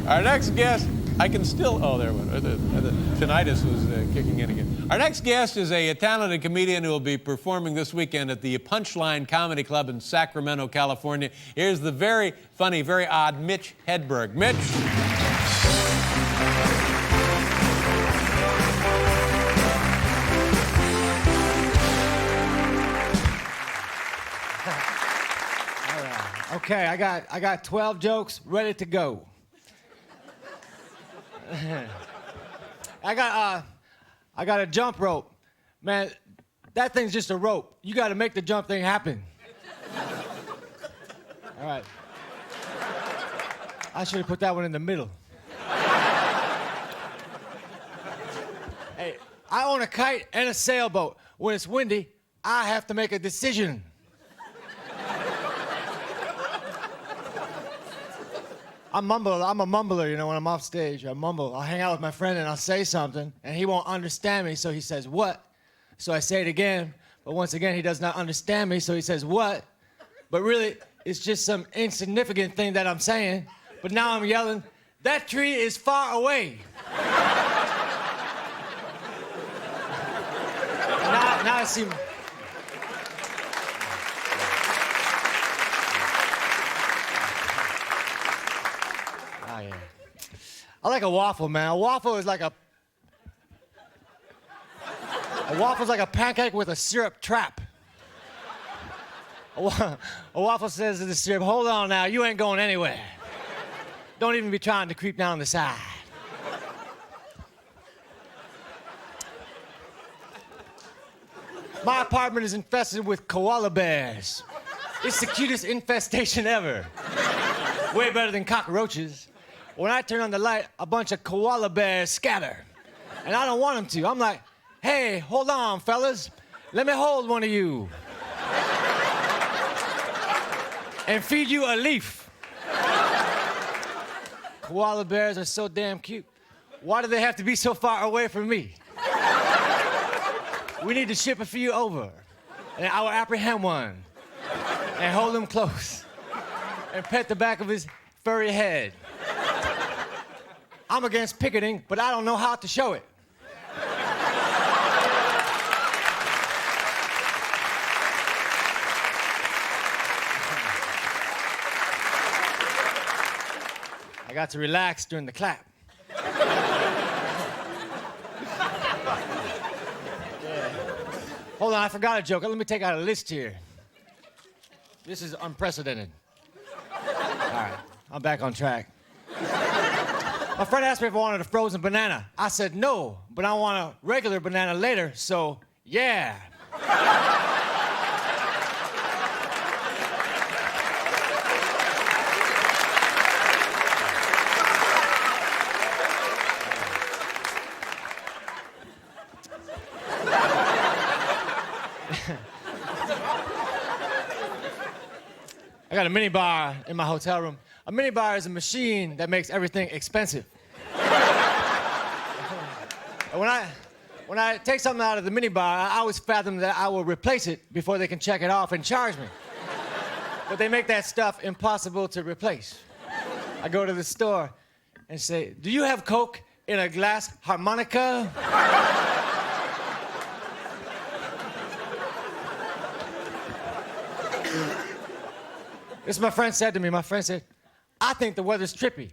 Our next guest, I can still, oh, there it went. The tinnitus was kicking in again. Our next guest is a talented comedian who will be performing this weekend at the Punchline Comedy Club in Sacramento, California. Here's the very funny, very odd Mitch Hedberg. Mitch. Okay, I got 12 jokes ready to go. I got a jump rope. Man, that thing's just a rope. You got to make the jump thing happen. All right. I should have put that one in the middle. Hey, I own a kite and a sailboat. When it's windy, I have to make a decision. I'm a mumbler, you know, when I'm off stage. I mumble. I'll hang out with my friend and I'll say something, and he won't understand me, so he says, "What?" So I say it again, but once again, he does not understand me, so he says, "What?" But really, it's just some insignificant thing that I'm saying, but now I'm yelling, "That tree is far away." now I see... Oh, yeah. I like a waffle, man. A waffle is like a waffle's like a pancake with a syrup trap. A waffle says to the syrup, "Hold on now, you ain't going anywhere. Don't even be trying to creep down the side." My apartment is infested with koala bears. It's the cutest infestation ever. Way better than cockroaches. When I turn on the light, a bunch of koala bears scatter. And I don't want them to. I'm like, "Hey, hold on, fellas. Let me hold one of you. And feed you a leaf." Koala bears are so damn cute. Why do they have to be so far away from me? We need to ship a few over. And I will apprehend one. And hold him close. And pet the back of his furry head. I'm against picketing, but I don't know how to show it. I got to relax during the clap. Hold on, I forgot a joke. Let me take out a list here. This is unprecedented. All right, I'm back on track. My friend asked me if I wanted a frozen banana. I said no, but I want a regular banana later, so yeah. I got a mini bar in my hotel room. A mini bar is a machine that makes everything expensive. When I take something out of the mini bar, I always fathom that I will replace it before they can check it off and charge me. But they make that stuff impossible to replace. I go to the store and say, "Do you have Coke in a glass harmonica?" This is my friend said to me. My friend said, "I think the weather's trippy."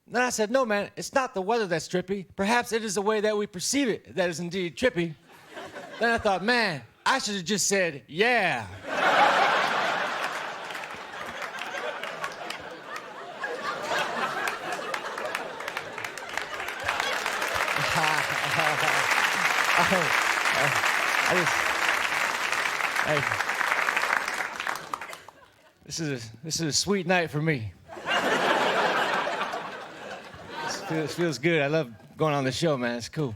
Then I said, "No, man, it's not the weather that's trippy. Perhaps it is the way that we perceive it that is indeed trippy." Then I thought, man, I should have just said, "Yeah." This is a sweet night for me. This feels good. I love going on the show, man. It's cool.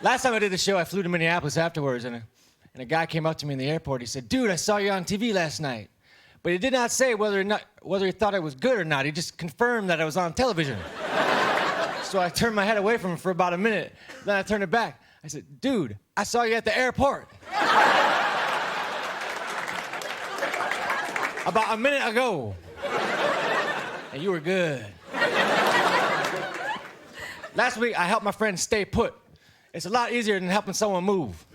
Last time I did the show, I flew to Minneapolis afterwards, and a guy came up to me in the airport. He said, "Dude, I saw you on TV last night." But he did not say whether he thought I was good or not. He just confirmed that I was on television. So I turned my head away from him for about a minute. Then I turned it back. I said, "Dude, I saw you at the airport about a minute ago, and you were good." Last week, I helped my friend stay put. It's a lot easier than helping someone move.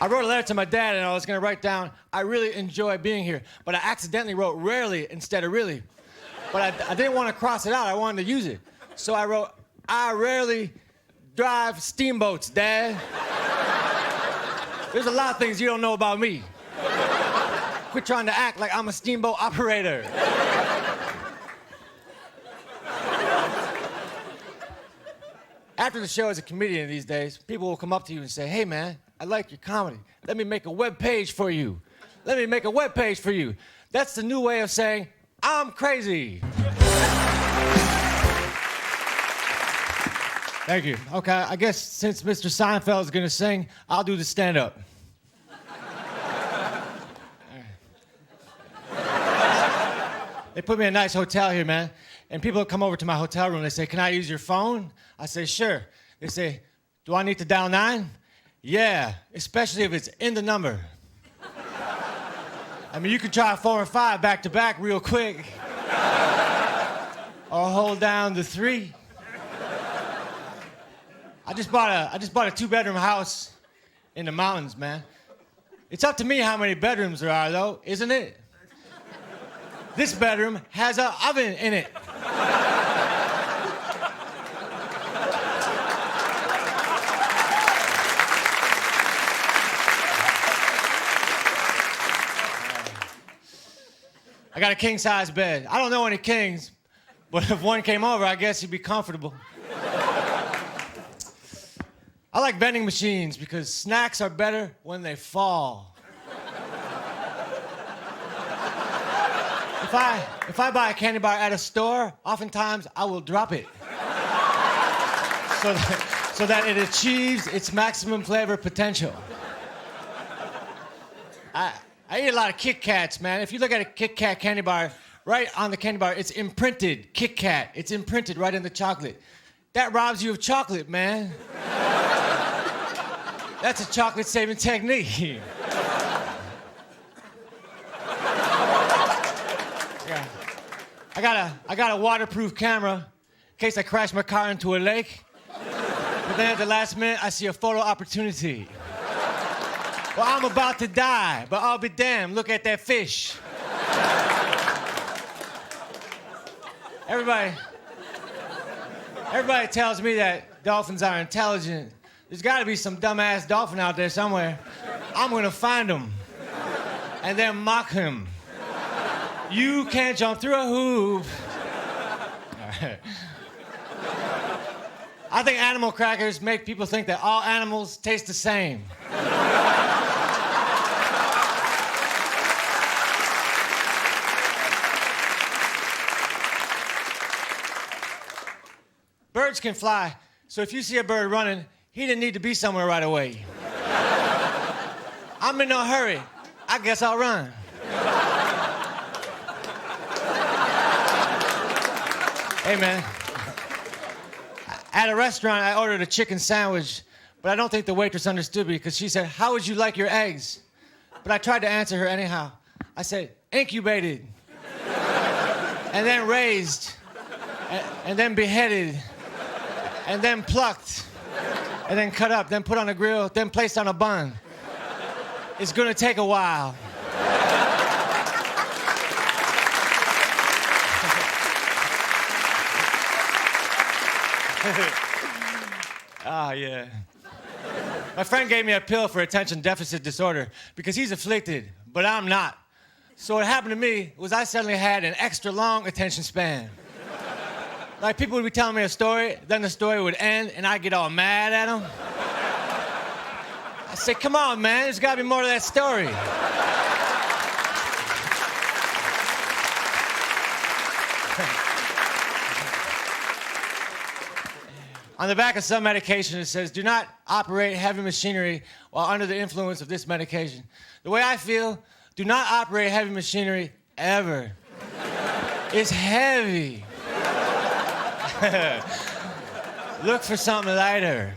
I wrote a letter to my dad, and I was going to write down, I really enjoy being here. But I accidentally wrote rarely instead of really. But I didn't want to cross it out. I wanted to use it. So I wrote, I rarely drive steamboats, Dad. There's a lot of things you don't know about me. Quit trying to act like I'm a steamboat operator. After the show as a comedian these days, people will come up to you and say, hey, man, I like your comedy. Let me make a web page for you. Let me make a web page for you. That's the new way of saying, I'm crazy. Thank you. Okay, I guess since Mr. Seinfeld is gonna sing, I'll do the stand-up. They put me in a nice hotel here, man. And people come over to my hotel room, they say, can I use your phone? I say, sure. They say, do I need to dial 9? Yeah, especially if it's in the number. I mean, you can try 4 and 5 back to back real quick. Or hold down the 3. I just bought a 2-bedroom house in the mountains, man. It's up to me how many bedrooms there are, though, isn't it? This bedroom has an oven in it. I got a king-size bed. I don't know any kings, but if one came over, I guess he'd be comfortable. I like vending machines because snacks are better when they fall. If I buy a candy bar at a store, oftentimes I will drop it so that it achieves its maximum flavor potential. I eat a lot of Kit Kats, man. If you look at a Kit Kat candy bar, right on the candy bar, it's imprinted Kit Kat. It's imprinted right in the chocolate. That robs you of chocolate, man. That's a chocolate-saving technique. Yeah. I got a waterproof camera in case I crash my car into a lake. But then at the last minute, I see a photo opportunity. Well, I'm about to die, but I'll be damned. Look at that fish. Everybody tells me that dolphins are intelligent. There's got to be some dumbass dolphin out there somewhere. I'm going to find him and then mock him. You can't jump through a hoop. All right. I think animal crackers make people think that all animals taste the same. Birds can fly, so if you see a bird running, he didn't need to be somewhere right away. I'm in no hurry. I guess I'll run. Hey, man. At a restaurant, I ordered a chicken sandwich, but I don't think the waitress understood me because she said, how would you like your eggs? But I tried to answer her anyhow. I said, incubated, and then raised, and then beheaded, and then plucked, and then cut up, then put on a grill, then placed on a bun. It's gonna take a while. Ah, yeah. My friend gave me a pill for attention deficit disorder because he's afflicted, but I'm not. So what happened to me was I suddenly had an extra long attention span. Like, people would be telling me a story, then the story would end, and I'd get all mad at them. I say, come on, man, there's got to be more to that story. On the back of some medication, it says, do not operate heavy machinery while under the influence of this medication. The way I feel, do not operate heavy machinery ever. It's heavy. Look for something lighter.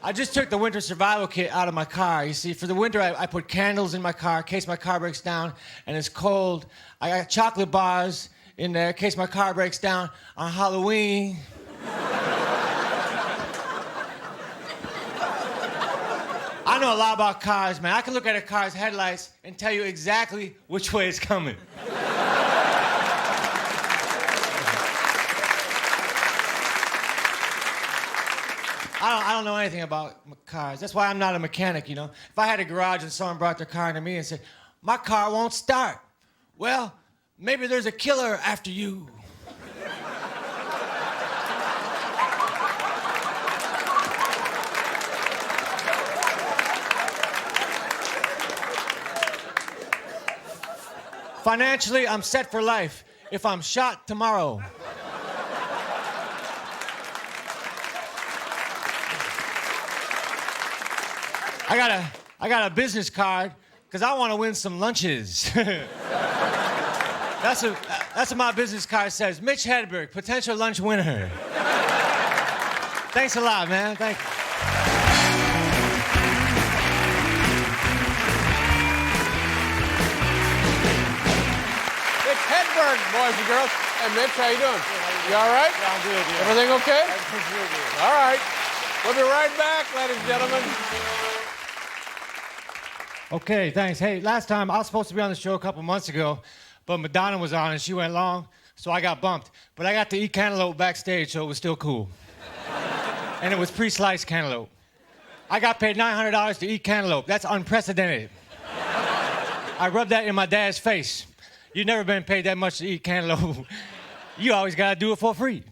I just took the winter survival kit out of my car. You see, for the winter, I put candles in my car in case my car breaks down and it's cold. I got chocolate bars in there in case my car breaks down on Halloween. I know a lot about cars, man. I can look at a car's headlights and tell you exactly which way it's coming. I don't know anything about cars. That's why I'm not a mechanic, you know. If I had a garage and someone brought their car to me and said, my car won't start. Well, maybe there's a killer after you. Financially, I'm set for life if I'm shot tomorrow. I got a business card because I want to win some lunches. That's what my business card says. Mitch Hedberg, potential lunch winner. Thanks a lot, man. Thank you. Mitch Hedberg, boys and girls. Hey, Mitch, how you doing? You all right? Yeah, I'm good. Yeah. Everything okay? Everything's real good. All right. We'll be right back, ladies and gentlemen. Okay, thanks. Hey, last time I was supposed to be on the show a couple months ago, but Madonna was on and she went long, so I got bumped. But I got to eat cantaloupe backstage, so it was still cool. And it was pre-sliced cantaloupe. I got paid $900 to eat cantaloupe. That's unprecedented. I rubbed that in my dad's face. You've never been paid that much to eat cantaloupe. You always gotta do it for free.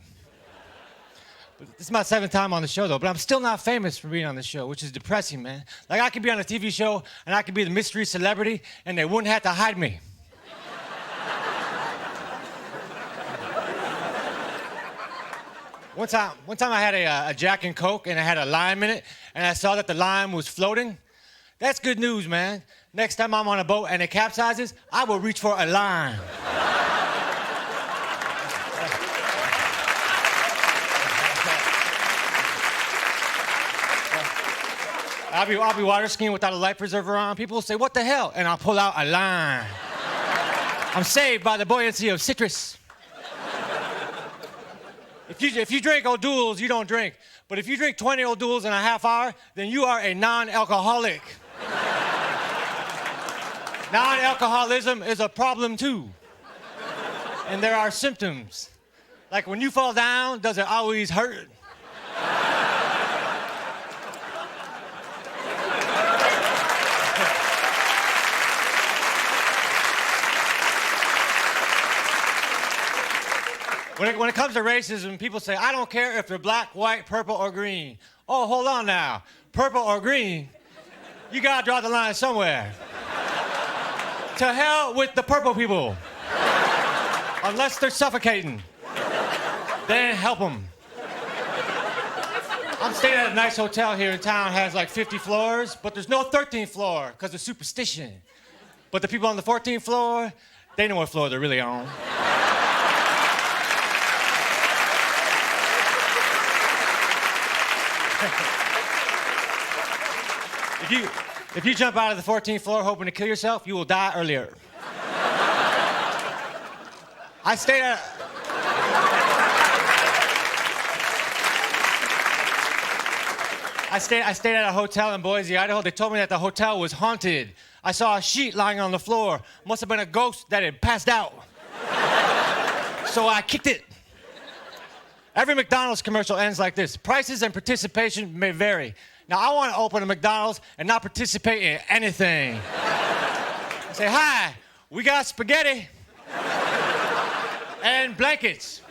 This is my 7th time on the show, though, but I'm still not famous for being on the show, which is depressing, man. Like, I could be on a TV show, and I could be the mystery celebrity, and they wouldn't have to hide me. One time I had a Jack and Coke, and I had a lime in it, and I saw that the lime was floating. That's good news, man. Next time I'm on a boat and it capsizes, I will reach for a lime. I'll be water skiing without a life preserver on. People will say, what the hell? And I'll pull out a lime. I'm saved by the buoyancy of citrus. If you drink O'Doul's, you don't drink. But if you drink 20 O'Doul's in a half hour, then you are a non-alcoholic. Non-alcoholism is a problem too. And there are symptoms. Like when you fall down, does it always hurt? When it comes to racism, people say, I don't care if they're black, white, purple, or green. Oh, hold on now. Purple or green? You gotta draw the line somewhere. To hell with the purple people. Unless they're suffocating. Then help them. I'm staying at a nice hotel here in town, has like 50 floors, but there's no 13th floor because of superstition. But the people on the 14th floor, they know what floor they're really on. If you jump out of the 14th floor hoping to kill yourself, you will die earlier. I stayed at a hotel in Boise, Idaho. They told me that the hotel was haunted. I saw a sheet lying on the floor. Must have been a ghost that had passed out. So I kicked it. Every McDonald's commercial ends like this. Prices and participation may vary. Now, I want to open a McDonald's and not participate in anything. Say, hi, we got spaghetti and blankets.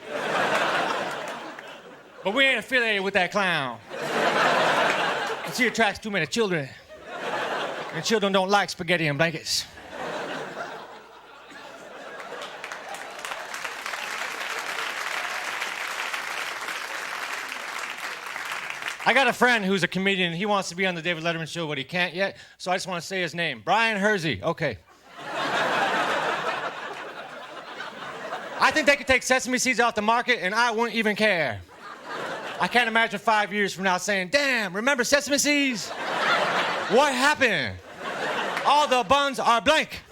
But we ain't affiliated with that clown. And she attracts too many children. And children don't like spaghetti and blankets. I got a friend who's a comedian. He wants to be on the David Letterman show, but he can't yet. So I just want to say his name. Brian Hersey. Okay. I think they could take sesame seeds off the market, and I wouldn't even care. I can't imagine 5 years from now saying, damn, remember Sesame Seeds? What happened? All the buns are blank.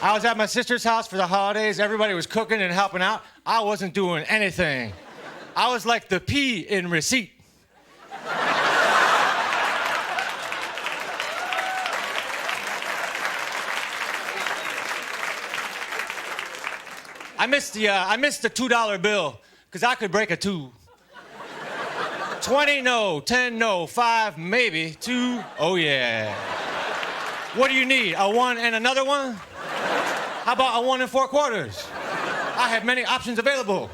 I was at my sister's house for the holidays. Everybody was cooking and helping out. I wasn't doing anything. I was like the P in receipt. I missed the $2 bill because I could break a 2. 20, no. 10, no. 5, maybe. 2, oh yeah. What do you need? A 1 and another 1? How about a 1 and 4 quarters? I have many options available.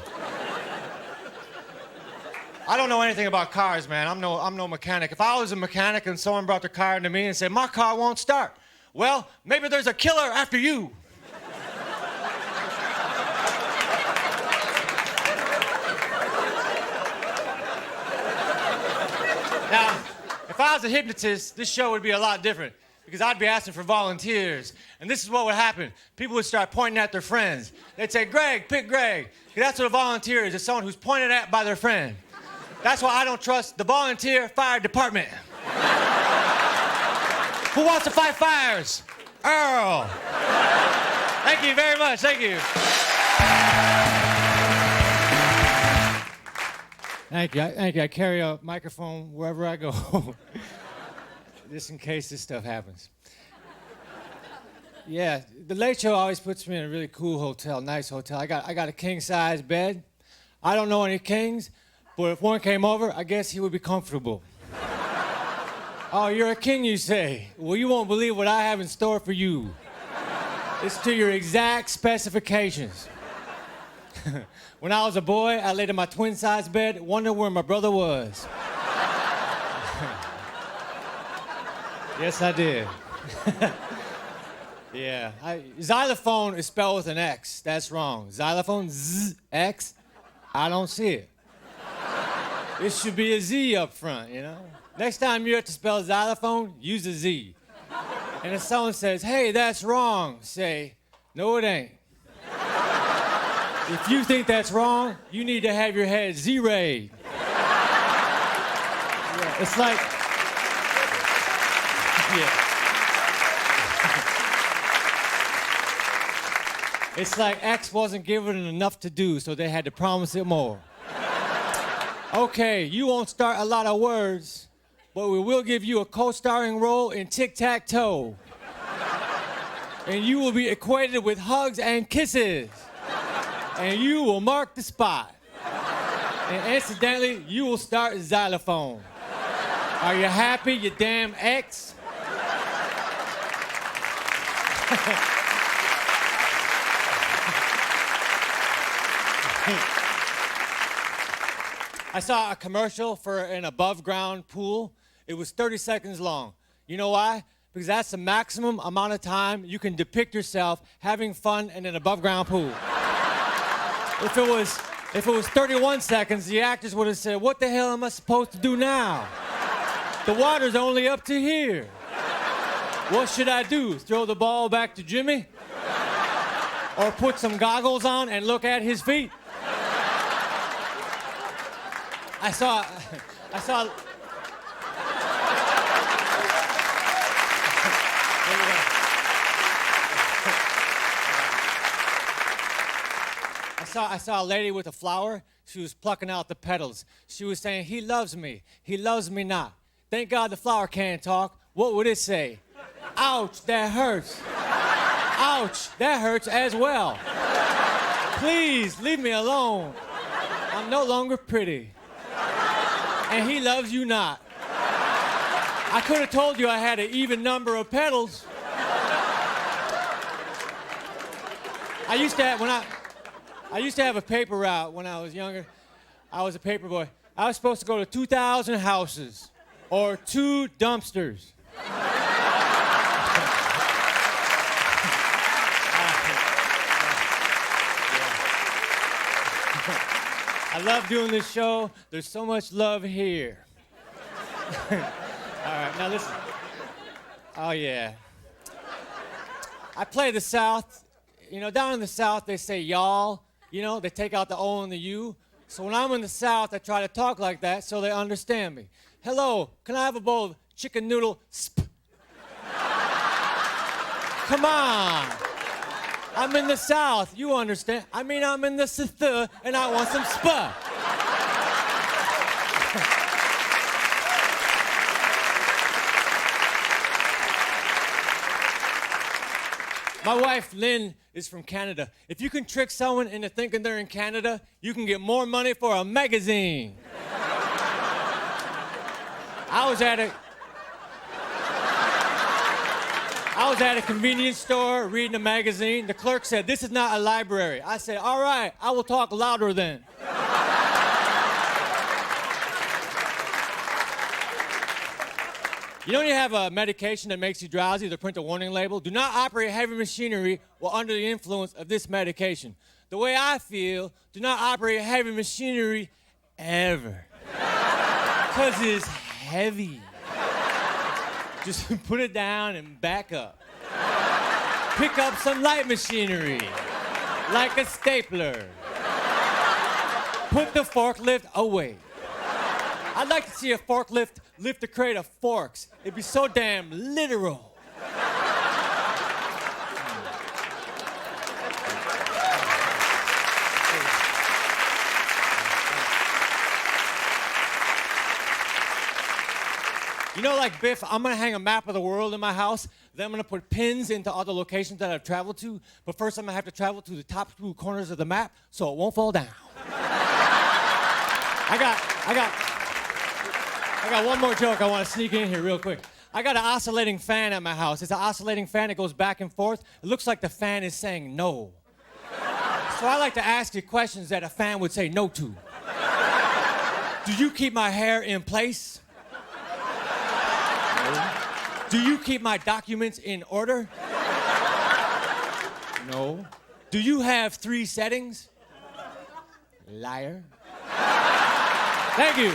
I don't know anything about cars, man. I'm no mechanic. If I was a mechanic and someone brought the car into me and said, my car won't start, well, maybe there's a killer after you. Now, if I was a hypnotist, this show would be a lot different because I'd be asking for volunteers. And this is what would happen. People would start pointing at their friends. They'd say, Greg, pick Greg. That's what a volunteer is. It's someone who's pointed at by their friend. That's why I don't trust the volunteer fire department. Who wants to fight fires? Earl. Thank you very much. Thank you. Thank you. I carry a microphone wherever I go. Just in case this stuff happens. Yeah, the Late Show always puts me in a really cool hotel, nice hotel. I got a king-size bed. I don't know any kings, but if one came over, I guess he would be comfortable. Oh, you're a king, you say? Well, you won't believe what I have in store for you. It's to your exact specifications. When I was a boy, I laid in my twin-size bed, wondering where my brother was. Yes, I did. Yeah. Xylophone is spelled with an X. That's wrong. Xylophone, Z-X, I don't see it. It should be a Z up front, you know? Next time you have to spell xylophone, use a Z. And if someone says, hey, that's wrong, say, no, it ain't. If you think that's wrong, you need to have your head Z-rayed. Yeah, it's like... Yeah. It's like X wasn't given enough to do, so they had to promise it more. Okay, you won't start a lot of words, but we will give you a co-starring role in Tic-Tac-Toe. And you will be equated with hugs and kisses. And you will mark the spot. And incidentally, you will start xylophone. Are you happy, you damn X? I saw a commercial for an above-ground pool. It was 30 seconds long. You know why? Because that's the maximum amount of time you can depict yourself having fun in an above-ground pool. If it was 31 seconds, the actors would have said, what the hell am I supposed to do now? The water's only up to here. What should I do? Throw the ball back to Jimmy? Or put some goggles on and look at his feet? I saw. I saw a lady with a flower. She was plucking out the petals. She was saying, he loves me not. Thank God the flower can't talk. What would it say? Ouch, that hurts. Ouch, that hurts as well. Please, leave me alone. I'm no longer pretty. And he loves you not. I could have told you I had an even number of petals. I used to have a paper route when I was younger. I was a paper boy. I was supposed to go to 2,000 houses or 2 dumpsters. I love doing this show. There's so much love here. All right, now listen. Oh, yeah. I play the South. You know, down in the South, they say y'all. You know, they take out the O and the U. So when I'm in the South, I try to talk like that so they understand me. Hello, can I have a bowl of chicken noodle sp? Come on. I'm in the South, you understand. I mean, I'm in the South, and I want some spa. My wife, Lynn, is from Canada. If you can trick someone into thinking they're in Canada, you can get more money for a magazine. I was at a convenience store reading a magazine. The clerk said, "This is not a library." I said, "All right, I will talk louder then." You know when you have a medication that makes you drowsy, they print a warning label? Do not operate heavy machinery while under the influence of this medication. The way I feel, do not operate heavy machinery ever. Because it's heavy. Just put it down and back up. Pick up some light machinery, like a stapler. Put the forklift away. I'd like to see a forklift lift a crate of forks. It'd be so damn literal. You know, like Biff, I'm gonna hang a map of the world in my house. Then I'm gonna put pins into all the locations that I've traveled to. But first, I'm gonna have to travel to the top 2 corners of the map so it won't fall down. I got one more joke I want to sneak in here real quick. I got an oscillating fan at my house. It's an oscillating fan that goes back and forth. It looks like the fan is saying no. So I like to ask you questions that a fan would say no to. Do you keep my hair in place? No. Do you keep my documents in order? No. Do you have 3 settings? Liar. Thank you.